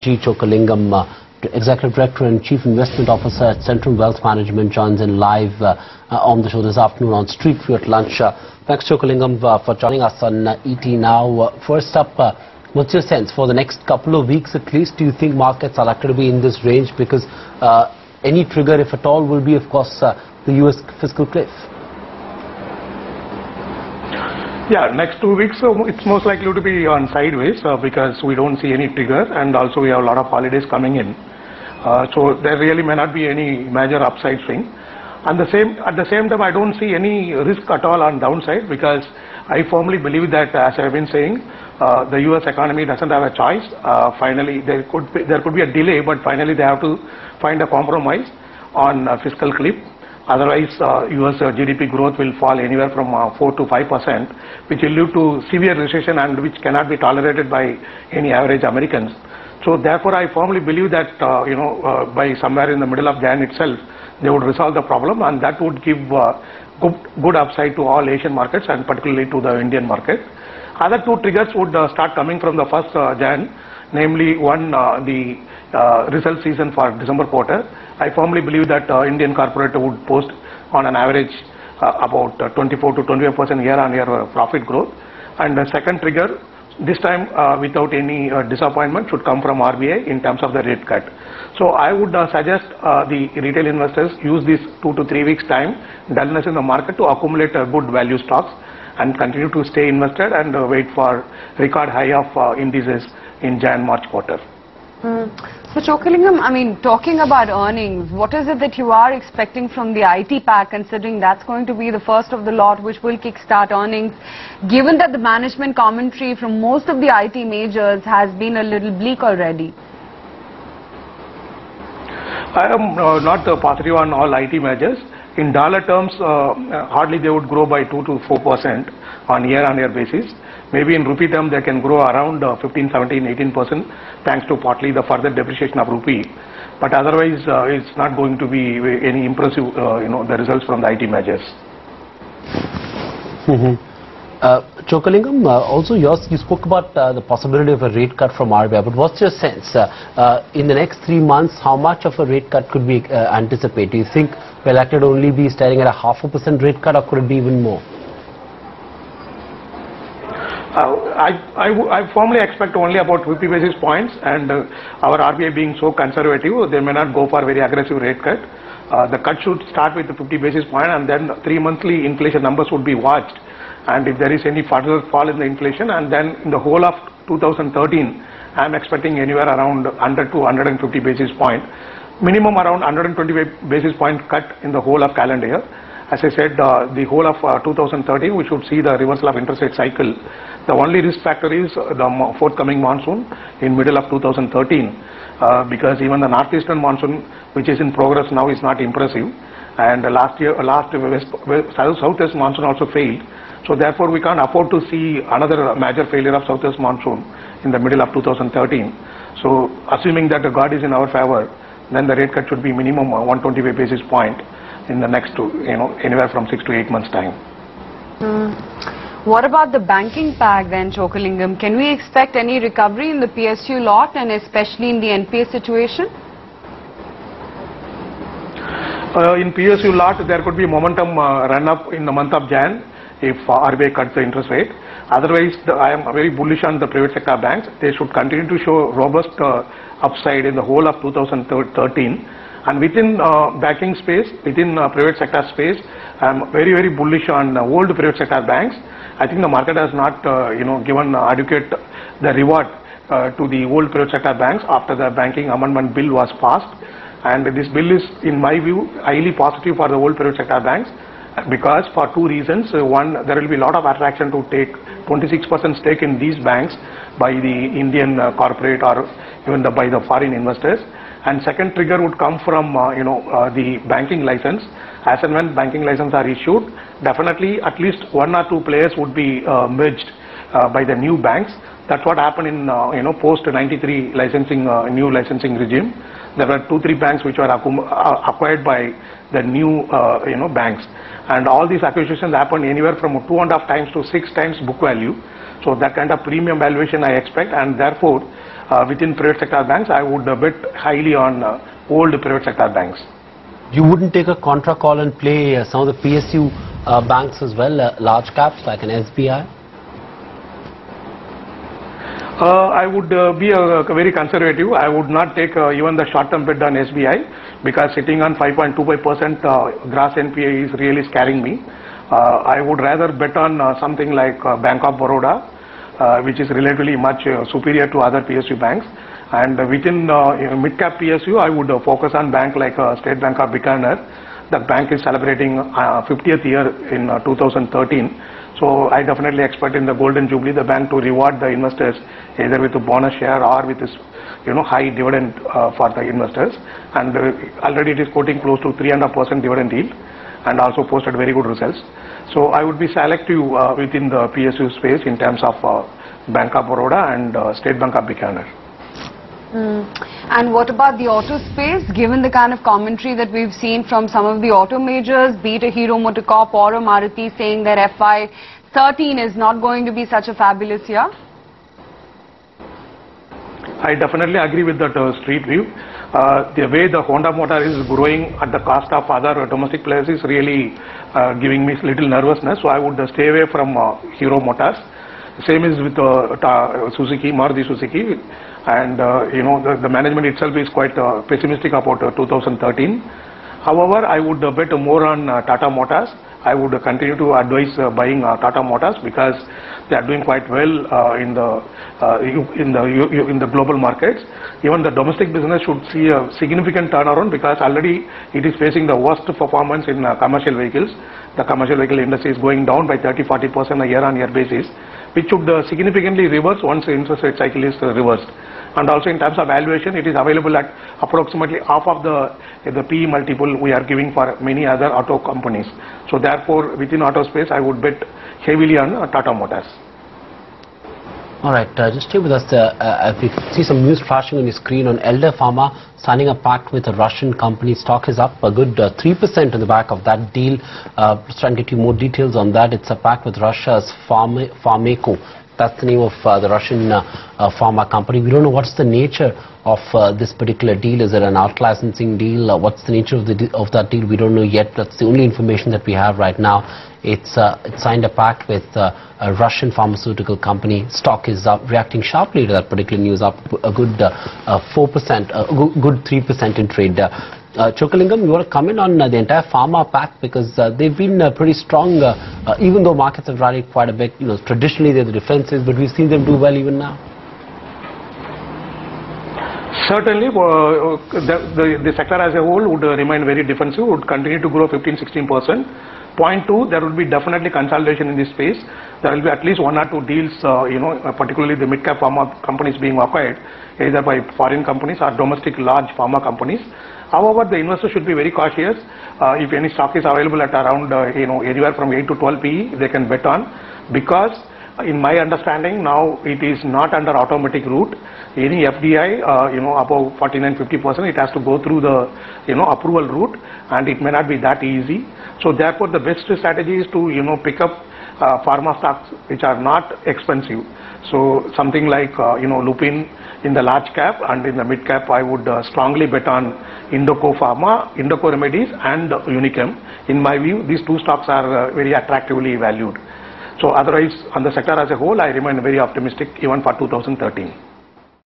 G. Chokalingam, Executive Director and Chief Investment Officer at Centrum Wealth Management, joins in live on the show this afternoon on Street View at lunch. Thanks, Chokalingam, for joining us on ET Now. First up, what's your sense for the next couple of weeks at least? Do you think markets are likely to be in this range? Because any trigger, if at all, will be, of course, the US fiscal cliff. Yeah, next 2 weeks, it's most likely to be on sideways because we don't see any trigger, and also we have a lot of holidays coming in. So there really may not be any major upside swing. And at the same time, I don't see any risk at all on downside, because I firmly believe that, as I've been saying, the US economy doesn't have a choice. Finally, there could be a delay, but finally they have to find a compromise on fiscal cliff. Otherwise, US GDP growth will fall anywhere from 4 to 5%, which will lead to severe recession and which cannot be tolerated by any average Americans. So therefore, I firmly believe that by somewhere in the middle of Jan itself, they would resolve the problem, and that would give good upside to all Asian markets and particularly to the Indian market. Other two triggers would start coming from the 1st Jan, namely one, the result season for December quarter. I firmly believe that Indian corporate would post on an average about 24 to 25% year-on-year profit growth. And the second trigger, this time without any disappointment, should come from RBI in terms of the rate cut. So I would suggest the retail investors use this 2 to 3 weeks time, dullness in the market, to accumulate good value stocks and continue to stay invested and wait for record high of indices in Jan-March quarter. So Chokalingam, I mean, talking about earnings, what is it that you are expecting from the IT pack, considering that's going to be the first of the lot which will kickstart earnings, given that the management commentary from most of the IT majors has been a little bleak already? I am not positive on all IT measures. In dollar terms, hardly they would grow by 2 to 4% on year-on-year basis. Maybe in rupee terms, they can grow around 15, 17, 18%, thanks to partly the further depreciation of rupee. But otherwise, it's not going to be any impressive, the results from the IT measures. Chokalingam, also you spoke about the possibility of a rate cut from RBI, but what's your sense? In the next 3 months, how much of a rate cut could we anticipate? Do you think we're likely to only be staring at a 0.5% rate cut, or could it be even more? I firmly expect only about 50 basis points, and our RBI being so conservative, they may not go for very aggressive rate cut. The cut should start with the 50 basis point, and then 3 monthly inflation numbers would be watched. And if there is any further fall in the inflation, and then in the whole of 2013, I am expecting anywhere around 100 to 150 basis point, minimum around 120 basis point cut in the whole of calendar year. As I said, the whole of 2013, we should see the reversal of interest rate cycle. The only risk factor is the forthcoming monsoon in middle of 2013, because even the northeastern monsoon, which is in progress now, is not impressive. And southwest monsoon also failed. So therefore, we can't afford to see another major failure of southwest monsoon in the middle of 2013. So assuming that the God is in our favor, then the rate cut should be minimum 125 basis point in the next anywhere from 6 to 8 months time. What about the banking pack then, Chokalingam? Can we expect any recovery in the PSU lot, and especially in the NPA situation? In PSU lot, there could be momentum run up in the month of Jan if RBI cuts the interest rate. Otherwise, I am very bullish on the private sector banks. They should continue to show robust upside in the whole of 2013. And within banking space, within private sector space, I am very, very bullish on old private sector banks. I think the market has not, given adequate the reward to the old private sector banks after the banking amendment bill was passed. And this bill is, in my view, highly positive for the old private sector banks, because for two reasons. One, there will be a lot of attraction to take 26% stake in these banks by the Indian corporate or even by the foreign investors. And second trigger would come from the banking license. As and when banking license are issued, definitely at least 1 or 2 players would be merged by the new banks. That's what happened in post 93 licensing new licensing regime. There were 2-3 banks which were acquired by the new banks, and all these acquisitions happened anywhere from 2.5 times to 6 times book value. So that kind of premium valuation I expect, and therefore within private sector banks, I would bet highly on old private sector banks. You wouldn't take a contra call and play some of the PSU banks as well, large caps like an SBI? I would be very conservative. I would not take even the short-term bet on SBI, because sitting on 5.25% gross NPA is really scaring me. I would rather bet on something like Bank of Baroda, which is relatively much superior to other PSU banks. And within mid-cap PSU, I would focus on bank like State Bank of Bikaner. The bank is celebrating 50th year in 2013. So I definitely expect in the Golden Jubilee the bank to reward the investors either with a bonus share or with this, high dividend for the investors. And already it is quoting close to 3.5% dividend yield, and also posted very good results. So I would be selective within the PSU space in terms of Bank of Baroda and State Bank of Bikaner. And what about the auto space, given the kind of commentary that we've seen from some of the auto majors, be it a Hero MotoCorp or a Maruti, saying that FY13 is not going to be such a fabulous year? I definitely agree with that street view. The way the Honda Motor is growing at the cost of other domestic players is really giving me little nervousness. So I would stay away from Hero Motors. Same is with Suzuki, Maruti Suzuki. And the management itself is quite pessimistic about 2013. However, I would bet more on Tata Motors. I would continue to advise buying Tata Motors, because they are doing quite well in the global markets. Even the domestic business should see a significant turnaround, because already it is facing the worst performance in commercial vehicles. The commercial vehicle industry is going down by 30-40% on a year-on-year basis, which should significantly reverse once the interest rate cycle is reversed. And also in terms of valuation, it is available at approximately half of the PE multiple we are giving for many other auto companies. So therefore, within auto space, I would bet heavily on Tata Motors. All right, just stay with us. We see some news flashing on your screen on Elder Pharma signing a pact with a Russian company. Stock is up a good 3% on the back of that deal. Just trying to get you more details on that. It's a pact with Russia's Pharmaco. That's the name of the Russian pharma company. We don't know what's the nature of this particular deal. Is it an out-licensing deal? What's the nature of that deal? We don't know yet. That's the only information that we have right now. It signed a pact with a Russian pharmaceutical company. Stock is up, reacting sharply to that particular news, up a good 4%, a good 3% in trade. Chockalingam, you want to comment on the entire pharma pact, because they've been pretty strong, even though markets have rallied quite a bit. Traditionally they're the defensives, but we've seen them do well even now. Certainly, the sector as a whole would remain very defensive, would continue to grow 15-16%. Point two, there will be definitely consolidation in this space. There will be at least 1 or 2 deals, particularly the mid-cap pharma companies being acquired, either by foreign companies or domestic large pharma companies. However, the investor should be very cautious. If any stock is available at around, anywhere from 8 to 12 PE, they can bet on, because in my understanding now it is not under automatic route. Any FDI, above 49-50%, it has to go through the, approval route, and it may not be that easy. So therefore, the best strategy is to, pick up pharma stocks which are not expensive. So something like, Lupin in the large cap, and in the mid cap, I would strongly bet on Indoco Pharma, Indoco Remedies, and Unichem. In my view, these 2 stocks are very attractively valued. So otherwise, on the sector as a whole, I remain very optimistic even for 2013.